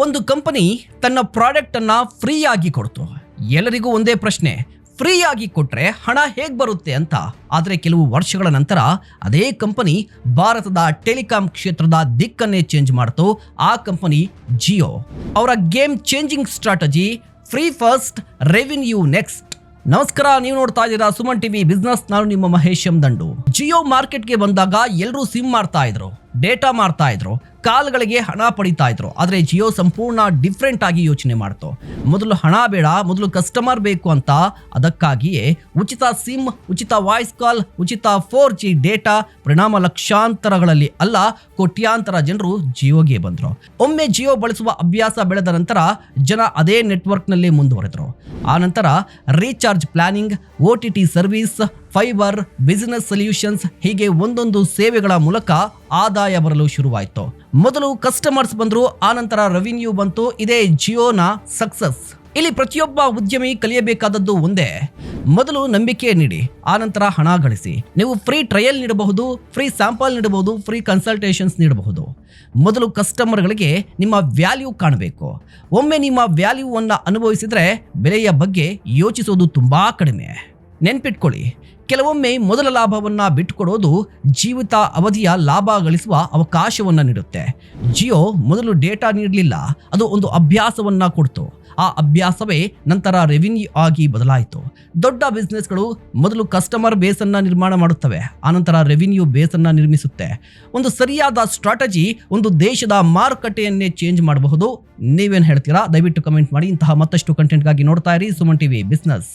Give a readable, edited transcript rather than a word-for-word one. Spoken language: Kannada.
ಒಂದು ಕಂಪನಿ ತನ್ನ ಪ್ರಾಡಕ್ಟ್ ಅನ್ನ ಫ್ರೀ ಆಗಿ ಕೊಡ್ತು. ಎಲ್ಲರಿಗೂ ಒಂದೇ ಪ್ರಶ್ನೆ, ಫ್ರೀ ಆಗಿ ಕೊಟ್ರೆ ಹಣ ಹೇಗ್ ಬರುತ್ತೆ ಅಂತ. ಆದರೆ ಕೆಲವು ವರ್ಷಗಳ ನಂತರ ಅದೇ ಕಂಪನಿ ಭಾರತದ ಟೆಲಿಕಾಂ ಕ್ಷೇತ್ರದ ದಿಕ್ಕನ್ನೇ ಚೇಂಜ್ ಮಾಡ್ತು. ಆ ಕಂಪನಿ ಜಿಯೋ. ಅವರ game changing strategy free first, revenue next. ನಮಸ್ಕಾರ, ನೀವು ನೋಡ್ತಾ ಇದ್ದೀರಾ ಸುಮನ್ ಟಿವಿ ಬಿಸ್ನೆಸ್. ನಾನು ನಿಮ್ಮ ಮಹೇಶ್ ಎಂ ದಂಡು. ಜಿಯೋ ಮಾರ್ಕೆಟ್ಗೆ ಬಂದಾಗ ಎಲ್ಲರೂ ಸಿಮ್ ಮಾಡ್ತಾ ಇದ್ರು, ಡೇಟಾ ಮಾಡ್ತಾ ಇದ್ರು, ಕಾಲ್ಗಳಿಗೆ ಹಣ ಪಡಿತಾ ಇದ್ರು. ಆದರೆ ಜಿಯೋ ಸಂಪೂರ್ಣ ಡಿಫ್ರೆಂಟ್ ಆಗಿ ಯೋಚನೆ ಮಾಡ್ತು. ಮೊದಲು ಹಣ ಬೇಡ, ಮೊದಲು ಕಸ್ಟಮರ್ ಬೇಕು ಅಂತ. ಅದಕ್ಕಾಗಿಯೇ ಉಚಿತ ಸಿಮ್, ಉಚಿತ ವಾಯ್ಸ್ ಕಾಲ್, ಉಚಿತ 4G ಡೇಟಾ. ಪರಿಣಾಮ ಲಕ್ಷಾಂತರಗಳಲ್ಲಿ ಅಲ್ಲ, ಕೋಟ್ಯಾಂತರ ಜನರು ಜಿಯೋಗೆ ಬಂದ್ರು. ಒಮ್ಮೆ ಜಿಯೋ ಬಳಸುವ ಅಭ್ಯಾಸ ಬೆಳೆದ ನಂತರ ಜನ ಅದೇ ನೆಟ್ವರ್ಕ್ನಲ್ಲಿ ಮುಂದುವರೆದ್ರು. ಆ ನಂತರ recharge planning, OTT service, fibre, business solutions, ಹೀಗೆ ಒಂದೊಂದು ಸೇವೆಗಳ ಮೂಲಕ ಆದಾಯ ಬರಲು ಶುರುವಾಯಿತು. ಮೊದಲು ಕಸ್ಟಮರ್ಸ್ ಬಂದ್ರು, ಆನಂತರ ರೆವಿನ್ಯೂ ಬಂತು. ಇದೇ ಜಿಯೋನ ಸಕ್ಸಸ್. ಇಲ್ಲಿ ಪ್ರತಿಯೊಬ್ಬ ಉದ್ಯಮಿ ಕಲಿಯಬೇಕಾದದ್ದು ಒಂದೇ, ಮೊದಲು ನಂಬಿಕೆ ನೀಡಿ, ಆನಂತರ ಹಣ ಗಳಿಸಿ. ನೀವು ಫ್ರೀ ಟ್ರಯಲ್ ನೀಡಬಹುದು, ಫ್ರೀ ಸ್ಯಾಂಪಲ್ ನೀಡಬಹುದು, ಫ್ರೀ ಕನ್ಸಲ್ಟೇಷನ್ಸ್ ನೀಡಬಹುದು. ಮೊದಲು ಕಸ್ಟಮರ್ಗಳಿಗೆ ನಿಮ್ಮ ವ್ಯಾಲ್ಯೂ ಕಾಣಬೇಕು. ಒಮ್ಮೆ ನಿಮ್ಮ ವ್ಯಾಲ್ಯೂವನ್ನು ಅನುಭವಿಸಿದ್ರೆ ಬೆಲೆಯ ಬಗ್ಗೆ ಯೋಚಿಸೋದು ತುಂಬಾ ಕಡಿಮೆ. ನೆನ್ಪಿಟ್ಕೊಳ್ಳಿ, ಕೆಲವೊಮ್ಮೆ ಮೊದಲ ಲಾಭವನ್ನ ಬಿಟ್ಟುಕೊಡೋದು ಜೀವಿತ ಅವಧಿಯ ಲಾಭ ಗಳಿಸುವ ಅವಕಾಶವನ್ನ ನೀಡುತ್ತೆ. ಜಿಯೋ ಮೊದಲು ಡೇಟಾ ನೀಡಲಿಲ್ಲ, ಅದು ಒಂದು ಅಭ್ಯಾಸವನ್ನ ಕೊಡ್ತು. ಆ ಅಭ್ಯಾಸವೇ ನಂತರ ರೆವಿನ್ಯೂ ಆಗಿ ಬದಲಾಯಿತು. ದೊಡ್ಡ ಬಿಸ್ನೆಸ್ಗಳು ಮೊದಲು ಕಸ್ಟಮರ್ ಬೇಸನ್ನ ನಿರ್ಮಾಣ ಮಾಡುತ್ತವೆ, ಆನಂತರ ರೆವಿನ್ಯೂ ಬೇಸನ್ನ ನಿರ್ಮಿಸುತ್ತೆ. ಒಂದು ಸರಿಯಾದ ಸ್ಟ್ರಾಟಜಿ ಒಂದು ದೇಶದ ಮಾರುಕಟ್ಟೆಯನ್ನೇ ಚೇಂಜ್ ಮಾಡಬಹುದು. ನೀವೇನು ಹೇಳ್ತೀರಾ? ದಯವಿಟ್ಟು ಕಮೆಂಟ್ ಮಾಡಿ. ಇಂತಹ ಮತ್ತಷ್ಟು ಕಂಟೆಂಟ್ಗಾಗಿ ನೋಡ್ತಾ ಇರಿ ಸುಮನ್ ಟಿವಿ ಬಿಸ್ನೆಸ್.